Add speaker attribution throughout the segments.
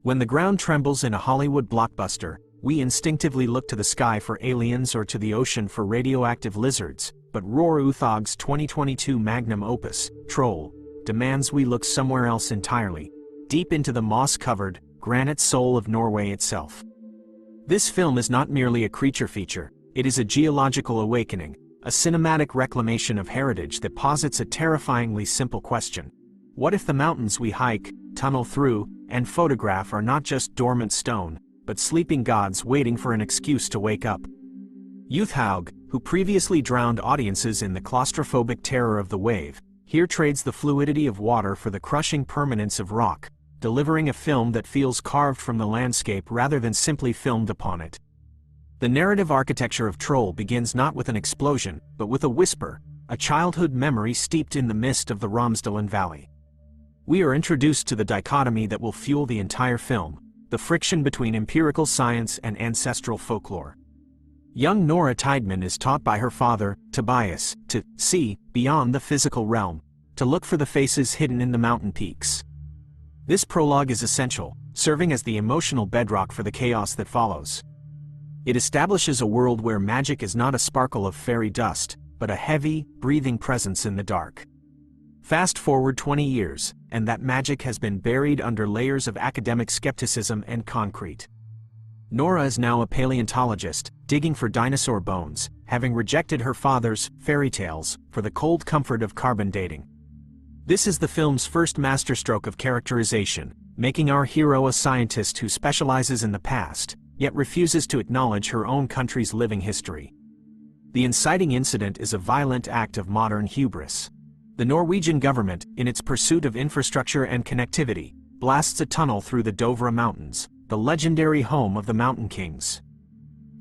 Speaker 1: When the ground trembles in a Hollywood blockbuster, we instinctively look to the sky for aliens or to the ocean for radioactive lizards, but Roar Uthaug's 2022 magnum opus, Troll, demands we look somewhere else entirely, deep into the moss-covered, granite soul of Norway itself. This film is not merely a creature feature, it is a geological awakening, a cinematic reclamation of heritage that posits a terrifyingly simple question. What if the mountains we hike, tunnel through, and photograph are not just dormant stone, but sleeping gods waiting for an excuse to wake up? Uthaug, who previously drowned audiences in the claustrophobic terror of the wave, here trades the fluidity of water for the crushing permanence of rock, delivering a film that feels carved from the landscape rather than simply filmed upon it. The narrative architecture of Troll begins not with an explosion, but with a whisper, a childhood memory steeped in the mist of the Romsdalen Valley. We are introduced to the dichotomy that will fuel the entire film, the friction between empirical science and ancestral folklore. Young Nora Tidemann is taught by her father, Tobias, to see beyond the physical realm, to look for the faces hidden in the mountain peaks. This prologue is essential, serving as the emotional bedrock for the chaos that follows. It establishes a world where magic is not a sparkle of fairy dust, but a heavy, breathing presence in the dark. Fast forward 20 years, and that magic has been buried under layers of academic skepticism and concrete. Nora is now a paleontologist, digging for dinosaur bones, having rejected her father's fairy tales for the cold comfort of carbon dating. This is the film's first masterstroke of characterization, making our hero a scientist who specializes in the past, yet refuses to acknowledge her own country's living history. The inciting incident is a violent act of modern hubris. The Norwegian government, in its pursuit of infrastructure and connectivity, blasts a tunnel through the Dovre Mountains, the legendary home of the Mountain Kings.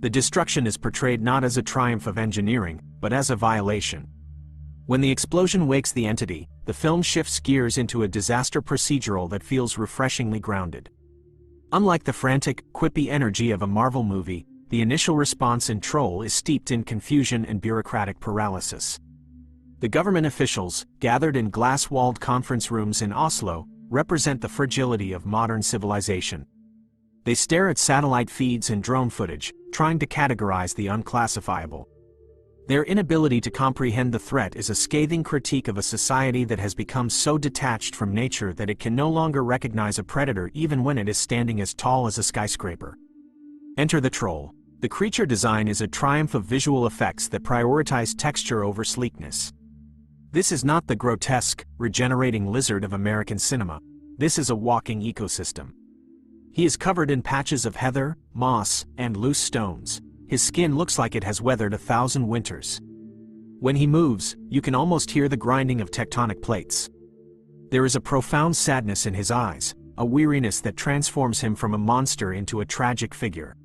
Speaker 1: The destruction is portrayed not as a triumph of engineering, but as a violation. When the explosion wakes the entity, the film shifts gears into a disaster procedural that feels refreshingly grounded. Unlike the frantic, quippy energy of a Marvel movie, the initial response in Troll is steeped in confusion and bureaucratic paralysis. The government officials, gathered in glass-walled conference rooms in Oslo, represent the fragility of modern civilization. They stare at satellite feeds and drone footage, trying to categorize the unclassifiable. Their inability to comprehend the threat is a scathing critique of a society that has become so detached from nature that it can no longer recognize a predator even when it is standing as tall as a skyscraper. Enter the Troll. The creature design is a triumph of visual effects that prioritize texture over sleekness. This is not the grotesque, regenerating lizard of American cinema. This is a walking ecosystem. He is covered in patches of heather, moss, and loose stones. His skin looks like it has weathered 1,000 winters. When he moves, you can almost hear the grinding of tectonic plates. There is a profound sadness in his eyes, a weariness that transforms him from a monster into a tragic figure.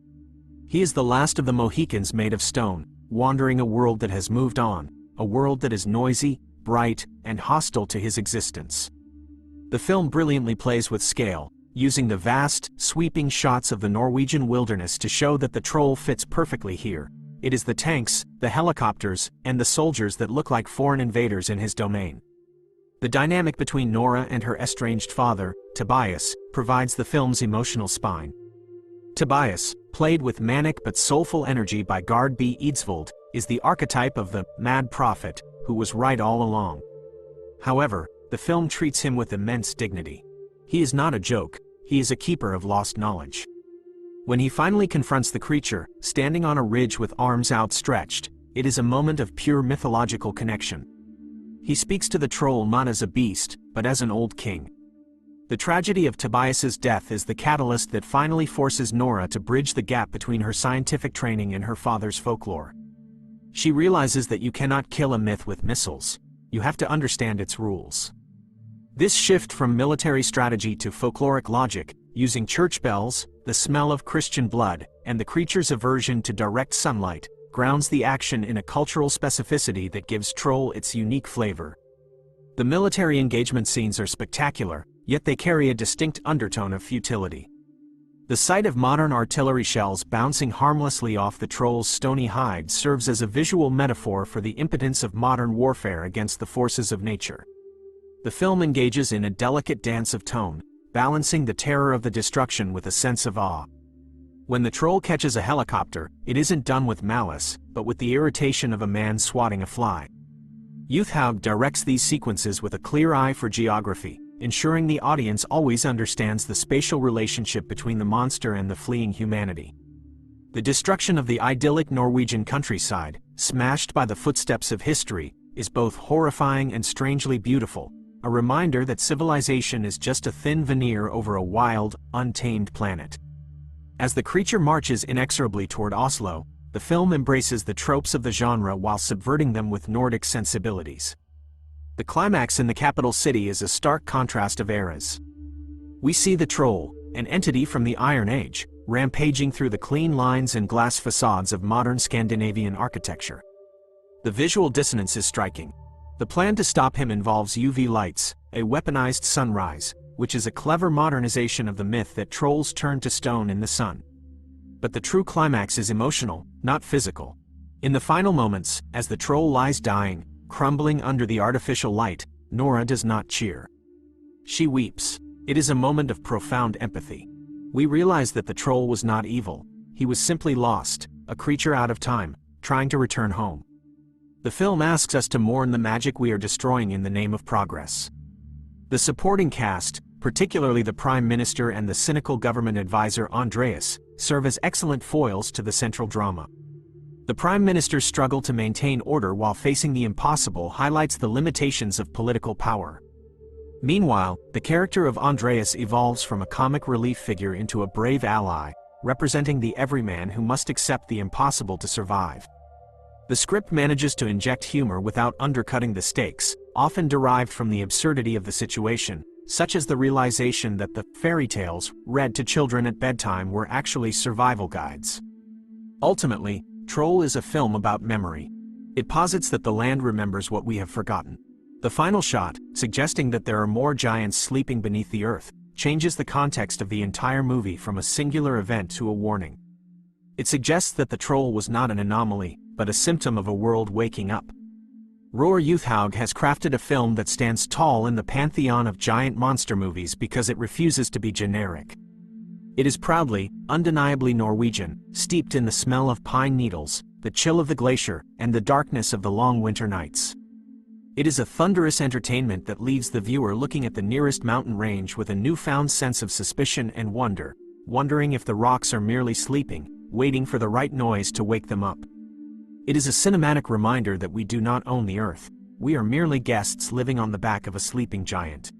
Speaker 1: He is the last of the Mohicans made of stone, wandering a world that has moved on, a world that is noisy, bright, and hostile to his existence. The film brilliantly plays with scale, using the vast, sweeping shots of the Norwegian wilderness to show that the Troll fits perfectly here. It is the tanks, the helicopters, and the soldiers that look like foreign invaders in his domain. The dynamic between Nora and her estranged father, Tobias, provides the film's emotional spine. Tobias, played with manic but soulful energy by Gard Eidsvold, is the archetype of the mad prophet who was right all along. However, the film treats him with immense dignity. He is not a joke, he is a keeper of lost knowledge. When he finally confronts the creature, standing on a ridge with arms outstretched, it is a moment of pure mythological connection. He speaks to the Troll not as a beast, but as an old king. The tragedy of Tobias's death is the catalyst that finally forces Nora to bridge the gap between her scientific training and her father's folklore. She realizes that you cannot kill a myth with missiles. You have to understand its rules. This shift from military strategy to folkloric logic, using church bells, the smell of Christian blood, and the creature's aversion to direct sunlight, grounds the action in a cultural specificity that gives Troll its unique flavor. The military engagement scenes are spectacular, yet they carry a distinct undertone of futility. The sight of modern artillery shells bouncing harmlessly off the Troll's stony hide serves as a visual metaphor for the impotence of modern warfare against the forces of nature. The film engages in a delicate dance of tone, balancing the terror of the destruction with a sense of awe. When the troll catches a helicopter, it isn't done with malice, but with the irritation of a man swatting a fly. Uthaug directs these sequences with a clear eye for geography, ensuring the audience always understands the spatial relationship between the monster and the fleeing humanity. The destruction of the idyllic Norwegian countryside, smashed by the footsteps of history, is both horrifying and strangely beautiful, a reminder that civilization is just a thin veneer over a wild, untamed planet. As the creature marches inexorably toward Oslo, the film embraces the tropes of the genre while subverting them with Nordic sensibilities. The climax in the capital city is a stark contrast of eras. We see the troll, an entity from the Iron Age, rampaging through the clean lines and glass facades of modern Scandinavian architecture. The visual dissonance is striking. The plan to stop him involves UV lights, a weaponized sunrise, which is a clever modernization of the myth that trolls turn to stone in the sun. But the true climax is emotional, not physical. In the final moments, as the troll lies dying, crumbling under the artificial light, Nora does not cheer. She weeps. It is a moment of profound empathy. We realize that the troll was not evil. He was simply lost, a creature out of time, trying to return home. The film asks us to mourn the magic we are destroying in the name of progress. The supporting cast, particularly the Prime Minister and the cynical government advisor Andreas, serve as excellent foils to the central drama. The Prime Minister's struggle to maintain order while facing the impossible highlights the limitations of political power. Meanwhile, the character of Andreas evolves from a comic relief figure into a brave ally, representing the everyman who must accept the impossible to survive. The script manages to inject humor without undercutting the stakes, often derived from the absurdity of the situation, such as the realization that the fairy tales read to children at bedtime were actually survival guides. Ultimately, Troll is a film about memory. It posits that the land remembers what we have forgotten. The final shot, suggesting that there are more giants sleeping beneath the earth, changes the context of the entire movie from a singular event to a warning. It suggests that the troll was not an anomaly, but a symptom of a world waking up. Roar Uthaug has crafted a film that stands tall in the pantheon of giant monster movies because it refuses to be generic. It is proudly, undeniably Norwegian, steeped in the smell of pine needles, the chill of the glacier, and the darkness of the long winter nights. It is a thunderous entertainment that leaves the viewer looking at the nearest mountain range with a newfound sense of suspicion and wonder, wondering if the rocks are merely sleeping, waiting for the right noise to wake them up. It is a cinematic reminder that we do not own the earth. We are merely guests living on the back of a sleeping giant.